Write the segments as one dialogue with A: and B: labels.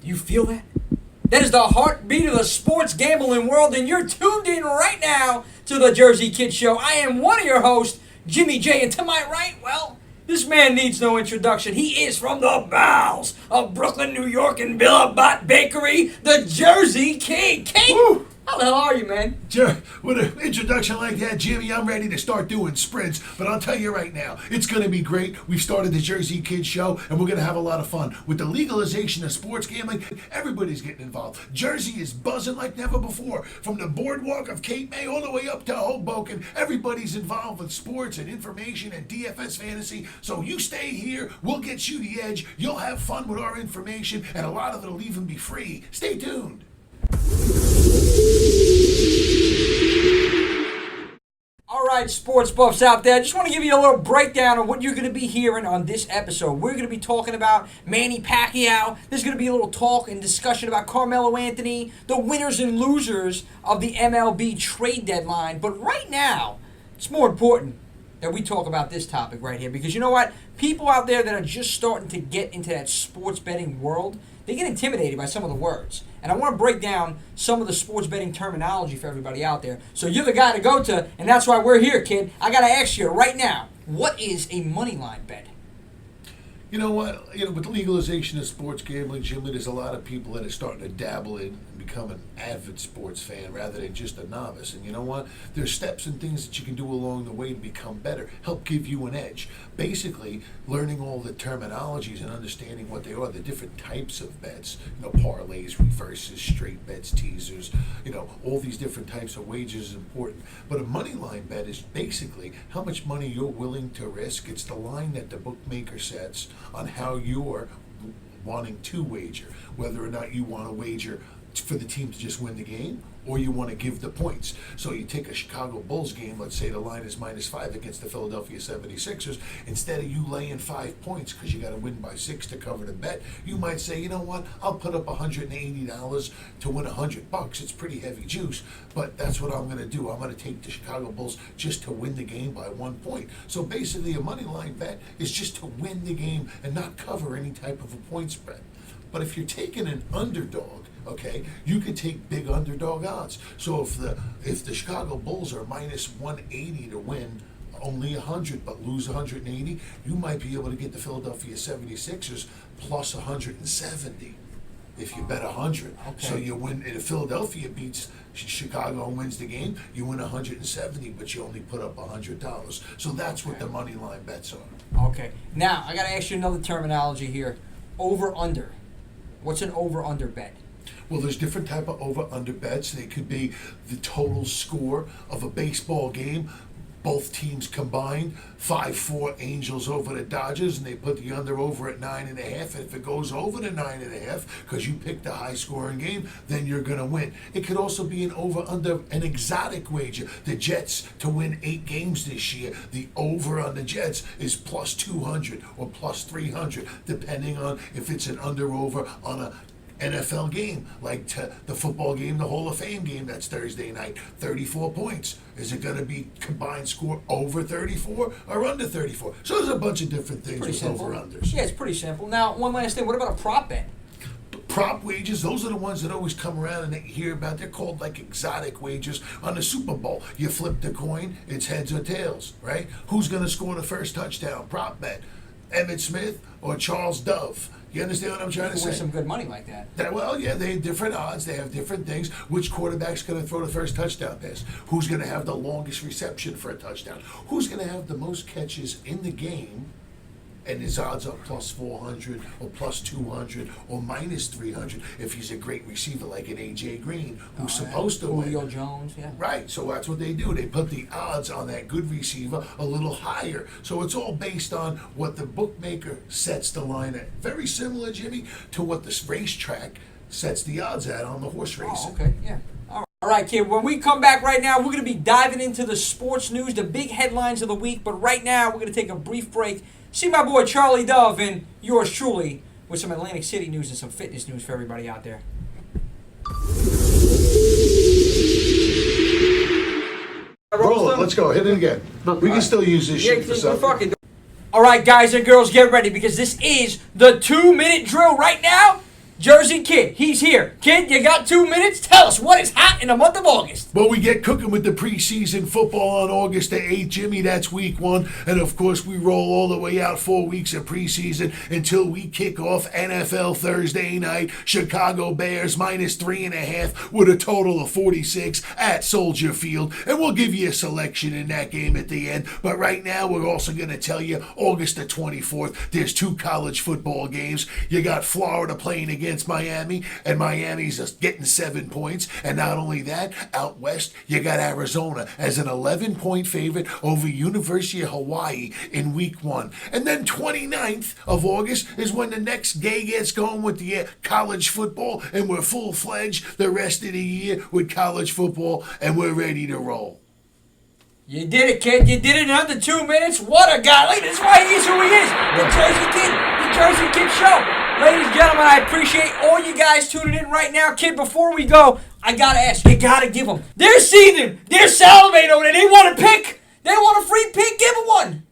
A: You feel that? That is the heartbeat of the sports gambling world, and you're tuned in right now to the Jersey Kid Show. I am one of your hosts, Jimmy J, and to my right, well, this man needs no introduction. He is from the bowels of Brooklyn, New York, and Billabot Bakery, the Jersey Kid. Kid,
B: Woo!
A: how the hell are you, man?
B: With an introduction like that, Jimmy, I'm ready to start doing sprints. But I'll tell you right now, it's going to be great. We've started the Jersey Kid Show, and we're going to have a lot of fun. With the legalization of sports gambling, everybody's getting involved. Jersey is buzzing like never before. From the boardwalk of Cape May all the way up to Hoboken, everybody's involved with sports and information and DFS fantasy. So you stay here, we'll get you the edge. You'll have fun with our information, and a lot of it will even be free. Stay tuned.
A: All right, sports buffs out there, I just want to give you a little breakdown of what you're going to be hearing on this episode. We're going to be talking about Manny Pacquiao. There's going to be a little talk and discussion about Carmelo Anthony, the winners and losers of the MLB trade deadline. But right now, it's more important that we talk about this topic right here, because you know what? People out there that are just starting to get into that sports betting world, they get intimidated by some of the words. And I want to break down some of the sports betting terminology for everybody out there. So you're the guy to go to, and that's why we're here, kid. I got to ask you right now, what is a money line bet?
B: You know what? With the legalization of sports gambling, Jimmy, there's a lot of people that are starting to dabble in and become an avid sports fan rather than just a novice. And you know what? There's steps and things that you can do along the way to become better, help give you an edge. Basically, learning all the terminologies and understanding what they are, the different types of bets, parlays, reverses, straight bets, teasers, all these different types of wagers is important. But a money line bet is basically how much money you're willing to risk. It's the line that the bookmaker sets on how you're wanting to wager, whether or not you want to wager for the team to just win the game, or you want to give the points. So you take a Chicago Bulls game, let's say the line is -5 against the Philadelphia 76ers, instead of you laying 5 points because you got to win by 6 to cover the bet, you might say, you know what, I'll put up $180 to win $100. It's pretty heavy juice, but that's what I'm going to do. I'm going to take the Chicago Bulls just to win the game by 1 point. So basically a money line bet is just to win the game and not cover any type of a point spread. But if you're taking an underdog, okay, you could take big underdog odds. So if the Chicago Bulls are -180 to win only 100 but lose 180, you might be able to get the Philadelphia 76ers plus 170 if you bet 100. Okay. So you win. If Philadelphia beats Chicago and wins the game, you win 170, but you only put up $100. So that's what the money line bets are.
A: Okay. Now I got to ask you another terminology here. Over under. What's an over under bet?
B: Well, there's different type of over-under bets. They could be the total score of a baseball game. Both teams combined, 5-4 Angels over the Dodgers, and they put the under-over at 9.5. And if it goes over the 9.5, because you picked a high-scoring game, then you're going to win. It could also be an over-under, an exotic wager. The Jets to win 8 games this year, the over on the Jets is plus 200 or plus 300, depending on if it's an under-over on a NFL game, like the football game, the Hall of Fame game, that's Thursday night, 34 points. Is it going to be combined score over 34 or under 34? So there's a bunch of different things with over-unders.
A: Yeah, it's pretty simple. Now, one last thing. What about a prop bet?
B: Prop wagers, those are the ones that always come around and that you hear about. They're called like exotic wagers. On the Super Bowl, you flip the coin, it's heads or tails, right? Who's going to score the first touchdown? Prop bet. Emmitt Smith or Charles Dove. You understand what I'm trying to say?
A: Win some good money like that.
B: Well, yeah, they have different odds. They have different things. Which quarterback's going to throw the first touchdown pass? Who's going to have the longest reception for a touchdown? Who's going to have the most catches in the game? And his odds are plus 400 or plus 200 or minus 300 if he's a great receiver like an A.J. Green, who's supposed to win.
A: Julio Jones, yeah.
B: Right, so that's what they do. They put the odds on that good receiver a little higher. So it's all based on what the bookmaker sets the line at. Very similar, Jimmy, to what the racetrack sets the odds at on the horse racing.
A: Oh, okay, yeah. All right, kid, when we come back right now, we're going to be diving into the sports news, the big headlines of the week. But right now, we're going to take a brief break. See my boy Charlie Dove and yours truly with some Atlantic City news and some fitness news for everybody out there.
B: Roll it. Let's go. Hit it again. We can still use this shit for something.
A: All right, guys and girls, get ready because this is the 2-minute drill right now. Jersey Kid, he's here. Kid, you got 2 minutes? Tell us what is hot in the month of August.
B: Well, we get cooking with the preseason football on August the 8th, Jimmy. That's week 1. And, of course, we roll all the way out 4 weeks of preseason until we kick off NFL Thursday night. Chicago Bears -3.5 with a total of 46 at Soldier Field. And we'll give you a selection in that game at the end. But right now, we're also going to tell you August the 24th, there's 2 college football games. You got Florida playing against Miami, and Miami's just getting 7 points. And not only that, out west, you got Arizona as an 11-point favorite over University of Hawaii in week 1. And then 29th of August is when the next day gets going with the college football, and we're full-fledged the rest of the year with college football, and we're ready to roll.
A: You did it, kid. You did it in under 2 minutes. What a guy. Look, that's why he's who he is. The Jersey Kid. The Jersey Kid Show. Ladies and gentlemen, I appreciate all you guys tuning in right now. Kid, before we go, I got to ask, you got to give them. They're seething. They're salivating over there. They want a pick. They want a free pick. Give them one.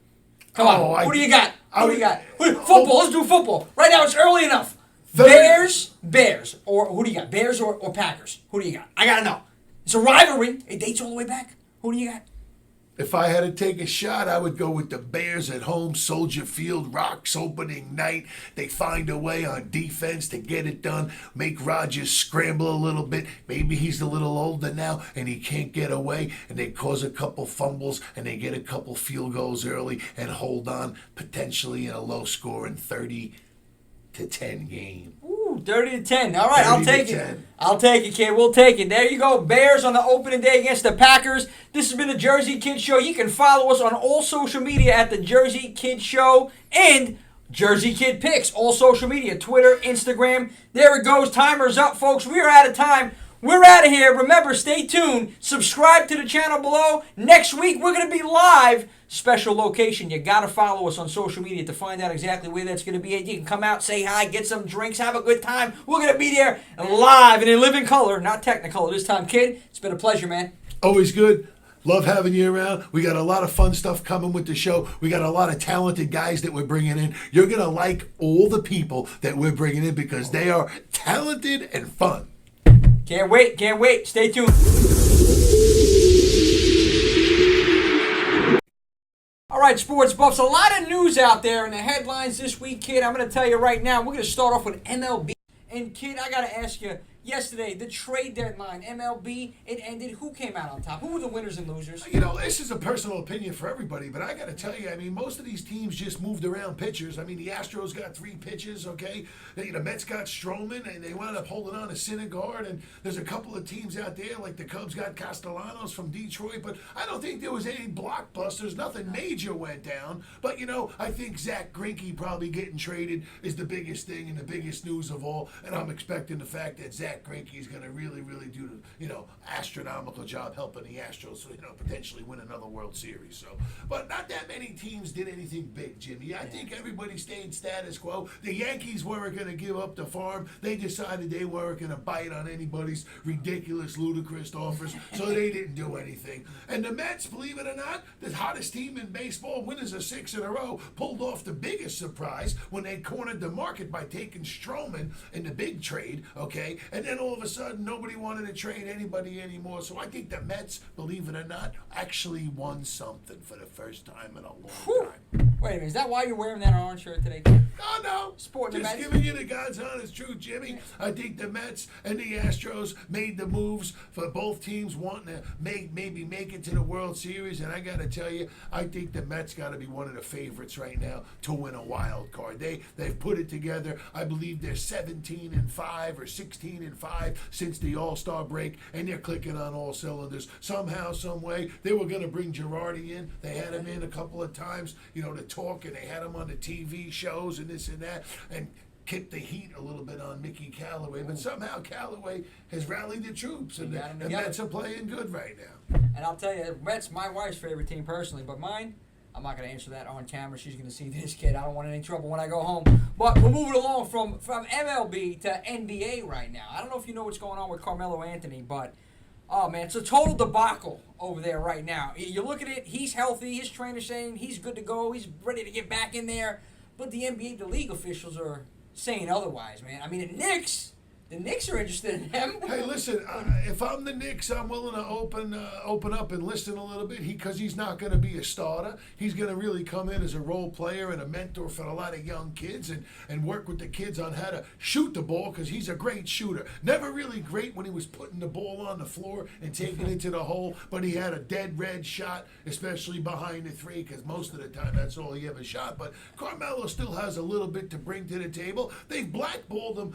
A: Come on. Who do you got? Who do you got? Football. Let's do football. Right now, it's early enough. Bears. Or who do you got? Bears or Packers? Who do you got? I got to know. It's a rivalry. It dates all the way back. Who do you got?
B: If I had to take a shot, I would go with the Bears at home, Soldier Field, Rocks opening night. They find a way on defense to get it done, make Rodgers scramble a little bit. Maybe he's a little older now and he can't get away, and they cause a couple fumbles and they get a couple field goals early and hold on, potentially in a low-scoring 30-10 game.
A: 30-10. All right, I'll take it. I'll take it, kid. We'll take it. There you go. Bears on the opening day against the Packers. This has been the Jersey Kid Show. You can follow us on all social media at the Jersey Kid Show and Jersey Kid Picks. All social media, Twitter, Instagram. There it goes. Timer's up, folks. We are out of time. We're out of here. Remember, stay tuned. Subscribe to the channel below. Next week, we're going to be live. Special location. You got to follow us on social media to find out exactly where that's going to be. You can come out, say hi, get some drinks, have a good time. We're going to be there live and in living color, not Technicolor this time, kid. It's been a pleasure, man.
B: Always good. Love having you around. We got a lot of fun stuff coming with the show. We got a lot of talented guys that we're bringing in. You're going to like all the people that we're bringing in because they are talented and fun.
A: Can't wait. Can't wait. Stay tuned. All right, sports buffs, a lot of news out there in the headlines this week, kid. I'm going to tell you right now, we're going to start off with MLB. And, kid, I got to ask you, yesterday, the trade deadline, MLB, it ended. Who came out on top? Who were the winners and losers?
B: You know, this is a personal opinion for everybody, but I got to tell you, I mean, most of these teams just moved around pitchers. I mean, the Astros got 3 pitches, okay? The Mets got Stroman, and they wound up holding on to Syndergaard, and there's a couple of teams out there, like the Cubs got Castellanos from Detroit, but I don't think there was any blockbusters. Nothing major went down, but, you know, I think Zach Greinke probably getting traded is the biggest thing and the biggest news of all, and I'm expecting the fact that Zach Greinke is going to really, really do, astronomical job helping the Astros, potentially win another World Series. So, but not that many teams did anything big, Jimmy. I think everybody stayed status quo. The Yankees weren't going to give up the farm. They decided they weren't going to bite on anybody's ridiculous, ludicrous offers, so they didn't do anything. And the Mets, believe it or not, the hottest team in baseball, winners of 6 in a row, pulled off the biggest surprise when they cornered the market by taking Stroman in the big trade, okay? And then all of a sudden, nobody wanted to trade anybody anymore. So I think the Mets, believe it or not, actually won something for the first time in a long time.
A: Wait a minute, is that why you're wearing that orange shirt today?
B: No.
A: Sporting
B: Just giving you the God's honest truth, Jimmy. I think the Mets and the Astros made the moves for both teams wanting to maybe make it to the World Series. And I got to tell you, I think the Mets got to be one of the favorites right now to win a wild card. They've put it together. I believe they're 17-5 or 16-5 since the All-Star break, and they're clicking on all cylinders. Somehow, some way, they were going to bring Girardi in. They had him in a couple of times, to talk, and they had him on the TV shows and this and that, and kept the heat a little bit on Mickey Callaway. But somehow Callaway has rallied the troops, and the Mets are playing good right now.
A: And I'll tell you, the Mets, my wife's favorite team personally, but mine, I'm not going to answer that on camera. She's going to see this kid. I don't want any trouble when I go home. But we're moving along from MLB to NBA right now. I don't know if you know what's going on with Carmelo Anthony, but, oh, man, it's a total debacle over there right now. You look at it, he's healthy. His trainer's saying he's good to go. He's ready to get back in there. But the NBA, the league officials are saying otherwise, man. I mean, the Knicks are interested in him.
B: Hey, listen, if I'm the Knicks, I'm willing to open up and listen a little bit because he's not going to be a starter. He's going to really come in as a role player and a mentor for a lot of young kids and work with the kids on how to shoot the ball because he's a great shooter. Never really great when he was putting the ball on the floor and taking it to the hole, but he had a dead red shot, especially behind the three because most of the time that's all he ever shot. But Carmelo still has a little bit to bring to the table. They've blackballed him,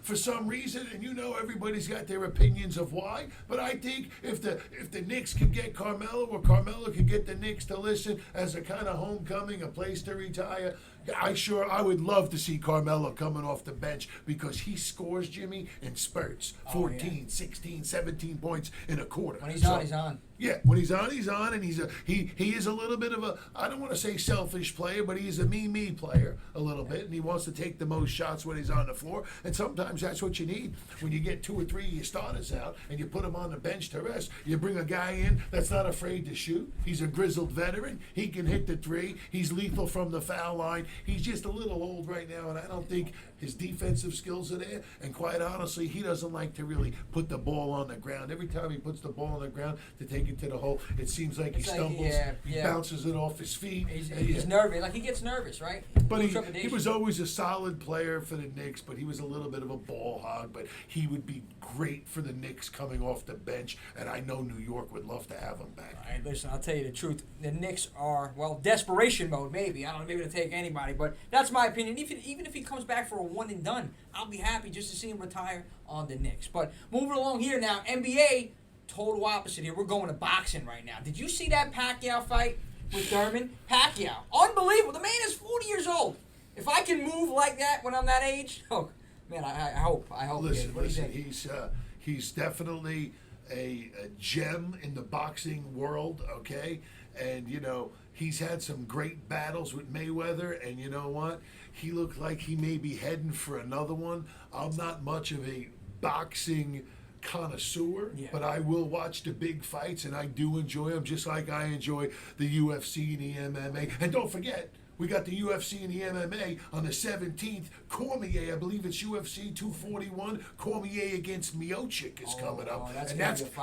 B: for some reason, and everybody's got their opinions of why. But I think if the Knicks can get Carmelo, or Carmelo can get the Knicks to listen as a kind of homecoming, a place to retire, I would love to see Carmelo coming off the bench because he scores, Jimmy, in spurts. 14, 16, 17 points in a quarter.
A: When he's on, he's on.
B: Yeah, when he's on, and he is a little bit of a, I don't want to say selfish player, but he's a me player a little bit, and he wants to take the most shots when he's on the floor, and sometimes that's what you need when you get 2 or 3 of your starters out and you put them on the bench to rest. You bring a guy in that's not afraid to shoot. He's a grizzled veteran. He can hit the three. He's lethal from the foul line. He's just a little old right now, and I don't think his defensive skills are there, and quite honestly, he doesn't like to really put the ball on the ground. Every time he puts the ball on the ground to take it to the hole, it seems like he stumbles, he bounces it off his feet.
A: He's nervous, like he gets nervous, right?
B: But he was always a solid player for the Knicks, but he was a little bit of a ball hog, but he would be great for the Knicks coming off the bench, and I know New York would love to have him back.
A: All right, listen, I'll tell you the truth. The Knicks are, desperation mode, maybe. I don't know, maybe to take anybody, but that's my opinion. Even if he comes back for a one and done, I'll be happy just to see him retire on the Knicks. But moving along here now, NBA, total opposite here. We're going to boxing right now. Did you see that Pacquiao fight with Thurman? Pacquiao, unbelievable. The man is 40 years old. If I can move like that when I'm that age, oh man, I hope.
B: Listen, he's definitely a gem in the boxing world, okay? And, he's had some great battles with Mayweather, and you know what? He looked like he may be heading for another one. I'm not much of a boxing connoisseur, but I will watch the big fights, and I do enjoy them, just like I enjoy the UFC and the MMA. And don't forget, we got the UFC and the MMA on the 17th. Cormier, I believe it's UFC 241. Cormier against Miocic is coming up.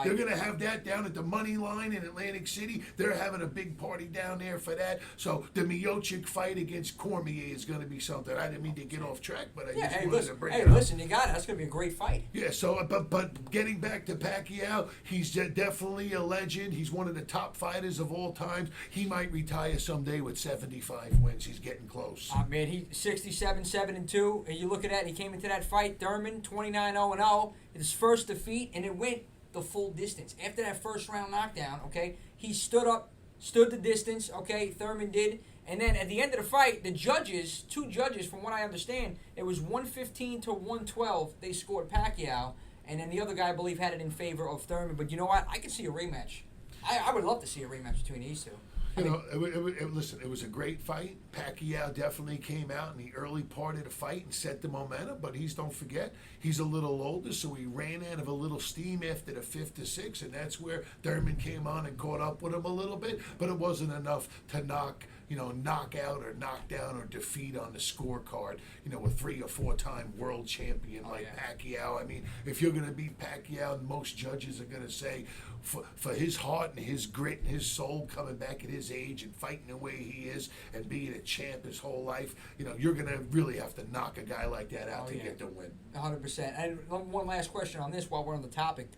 B: They're going to have that down at the Money Line in Atlantic City. They're having a big party down there for that. So the Miocic fight against Cormier is going to be something. I didn't mean to get off track, but I just wanted to bring it up.
A: Listen, you got it. That's going to be a great fight.
B: Yeah, so, but getting back to Pacquiao, he's definitely a legend. He's one of the top fighters of all time. He might retire someday with 75 wins. He's getting close.
A: Man, he's 67-7-2. And you look at that, he came into that fight, Thurman, 29-0-0. His first defeat, and it went the full distance. After that first round knockdown, okay, he stood the distance, okay, Thurman did. And then at the end of the fight, the judges, 2 judges, from what I understand, it was 115 to 112. They scored Pacquiao. And then the other guy, I believe, had it in favor of Thurman. But you know what? I can see a rematch. I would love to see a rematch between these two.
B: Listen, it was a great fight. Pacquiao definitely came out in the early part of the fight and set the momentum, but don't forget, he's a little older, so he ran out of a little steam after the 5th to 6th, and that's where Thurman came on and caught up with him a little bit, but it wasn't enough to knock out or knock down or defeat on the scorecard, a 3 or 4 time world champion Pacquiao. I mean, if you're going to beat Pacquiao, most judges are going to say, for his heart and his grit and his soul coming back at his age and fighting the way he is and being a champ his whole life, you're going to really have to knock a guy like that out to get the win.
A: 100%. And one last question on this while we're on the topic.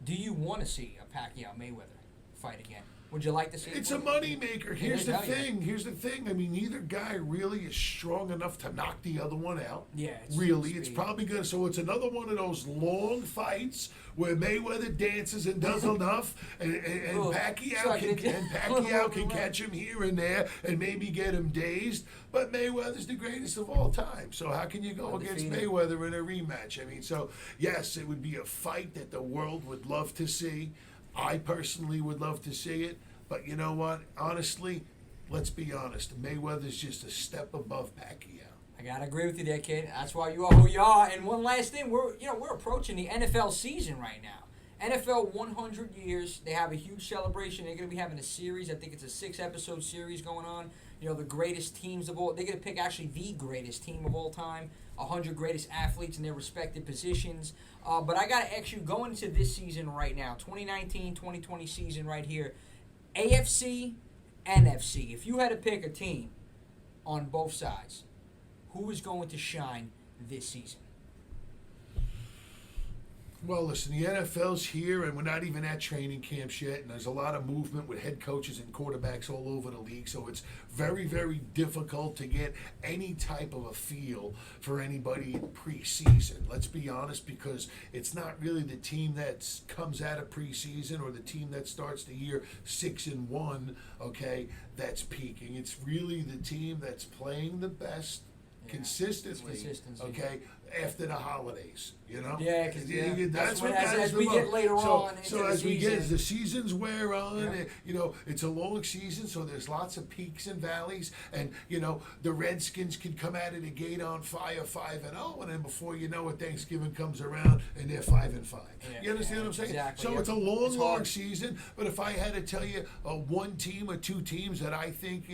A: Do you want to see a Pacquiao-Mayweather fight again? Would you like to see it?
B: It's a moneymaker. Here's the thing. I mean, neither guy really is strong enough to knock the other one out.
A: Yeah.
B: It's probably good. So it's another one of those long fights where Mayweather dances and does enough, and Pacquiao can catch him here and there and maybe get him dazed. But Mayweather's the greatest of all time. So how can you go against Mayweather in a rematch? I mean, so yes, it would be a fight that the world would love to see. I personally would love to see it, but you know what? Honestly, let's be honest. Mayweather's just a step above Pacquiao.
A: I gotta agree with you there, kid. That's why you are who you are. And one last thing, we're approaching the NFL season right now. NFL 100 years. They have a huge celebration. They're going to be having a series. I think it's a 6-episode series going on. the greatest teams of all. They're going to pick actually the greatest team of all time, 100 greatest athletes in their respective positions. But I got to ask you, going into this season right now, 2019-2020 season right here, AFC, NFC, if you had to pick a team on both sides, who is going to shine this season?
B: Well, listen, the NFL's here, and we're not even at training camps yet, and there's a lot of movement with head coaches and quarterbacks all over the league, so it's very, very difficult to get any type of a feel for anybody in preseason. Let's be honest, because it's not really the team that comes out of preseason or the team that starts the year 6-1, okay, that's peaking. It's really the team that's playing the best consistently, okay, after the holidays,
A: Yeah, because
B: that's what
A: as we get later on into
B: so
A: the
B: as we
A: season.
B: get, as the seasons wear on, it's a long season, so there's lots of peaks and valleys, and the Redskins can come out of the gate on fire, 5-0, and then before you know it, Thanksgiving comes around and they're 5-5. You understand what I'm saying?
A: Exactly.
B: So it's a long season. But if I had to tell you one team or two teams that I think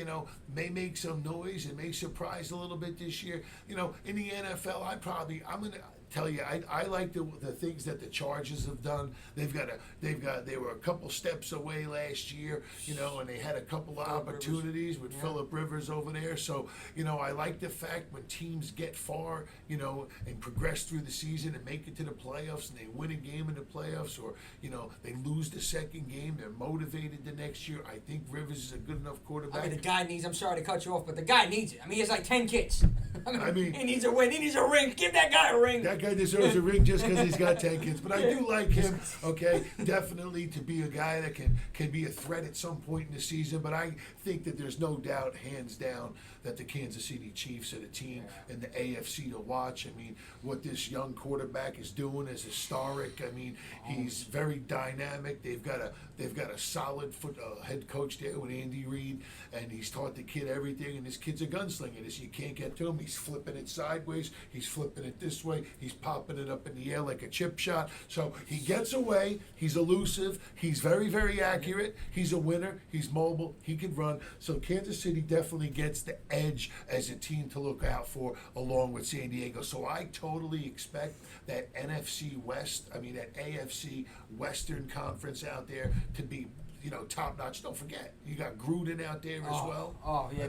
B: may make some noise and may surprise a little bit this year, in the NFL, I'm gonna tell you, I like the things that the Chargers have done. They were a couple steps away last year, and they had a couple of opportunities with Phillip Rivers over there. So, I like the fact when teams get far, and progress through the season and make it to the playoffs and they win a game in the playoffs, or, they lose the second game, they're motivated the next year. I think Rivers is a good enough quarterback.
A: The guy needs, I'm sorry to cut you off, but the guy needs it. He has like 10 kids. He needs a win. He needs a ring. Give that guy a ring.
B: That guy deserves a ring just because he's got 10 kids. But I do like him, okay, definitely to be a guy that can be a threat at some point in the season. But I think that there's no doubt, hands down, that the Kansas City Chiefs are the team in the AFC to watch. What this young quarterback is doing is historic. He's very dynamic. They've got a solid head coach there with Andy Reid, and he's taught the kid everything. And this kid's a gunslinger. You can't get to him. He's flipping it sideways. He's flipping it this way. He's popping it up in the air like a chip shot. So he gets away. He's elusive. He's very, very accurate. He's a winner. He's mobile. He can run. So Kansas City definitely gets the edge as a team to look out for, along with San Diego. So I totally expect that NFC West, that AFC Western Conference out there to be top notch. Don't forget, you got Gruden out there as well.
A: Oh yeah,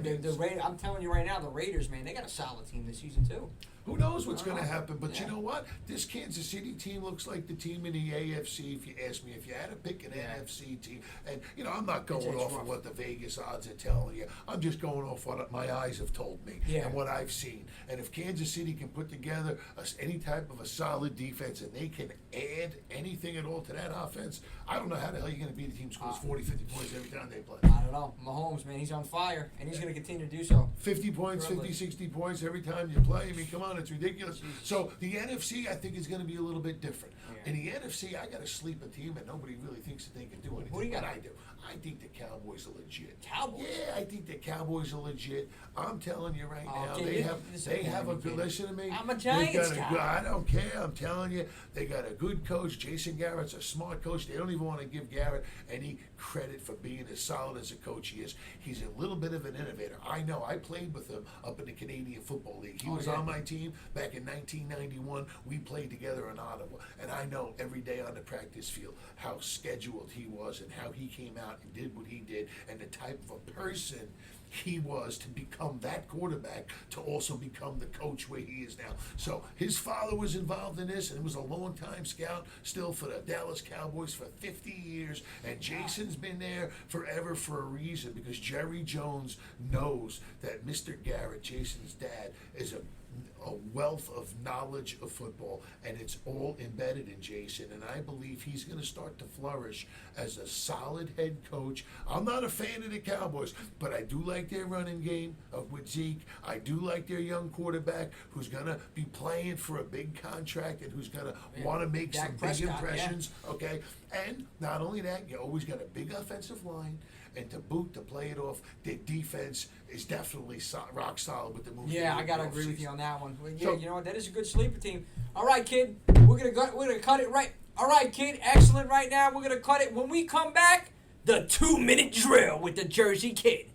A: I'm telling you right now, the Raiders, man, they got a solid team this season too.
B: Who knows what's going to happen? But you know what? This Kansas City team looks like the team in the AFC. If you ask me, if you had to pick an NFC team, and I'm not going off of what the Vegas odds are telling you. I'm just going off what my eyes have told me and what I've seen. And if Kansas City can put together any type of a solid defense, and they can add anything at all to that offense, I don't know how the hell you're going to beat a team scores 40, 50 points every time they play.
A: I don't know. Mahomes, man, he's on fire, and he's going to continue to do so.
B: 50 points, 50, 60 points every time you play. Come on, it's ridiculous. So the NFC, I think, is going to be a little bit different. In the NFC, I got a sleeper team, and nobody really thinks that they can do anything.
A: What do you got?
B: But I do. I think the Cowboys are legit.
A: Cowboys?
B: Yeah, I think the Cowboys are legit. I'm telling you right now,
A: they
B: have a good. Listen to me.
A: I'm a Giants guy.
B: I don't care. I'm telling you, they got a good coach. Jason Garrett's a smart coach. They don't even want to give Garrett any credit for being as solid as a coach he is. He's a little bit of an innovator. I know. I played with him up in the Canadian Football League. He was on my team back in 1991. We played together in Ottawa, and I know every day on the practice field how scheduled he was and how he came out and did what he did, and the type of a person he was to become that quarterback, to also become the coach where he is now. So his father was involved in this, and was a long-time scout still for the Dallas Cowboys for 50 years, and Jason's been there forever for a reason, because Jerry Jones knows that Mr. Garrett, Jason's dad, is a wealth of knowledge of football, and it's all embedded in Jason, and I believe he's going to start to flourish as a solid head coach. I'm not a fan of the Cowboys, but I do like their running game with Zeke. I do like their young quarterback who's going to be playing for a big contract and who's going to want to make some big impressions, okay? And not only that, you always got a big offensive line, and to boot, to play it off, their defense is definitely rock solid with the move.
A: Yeah, I gotta agree with you on that one. Yeah,
B: So,
A: you know what? That is a good sleeper team. All right, kid, we're gonna cut it right. All right, kid, excellent. Right now, we're gonna cut it. When we come back, the 2-minute drill with the Jersey Kid.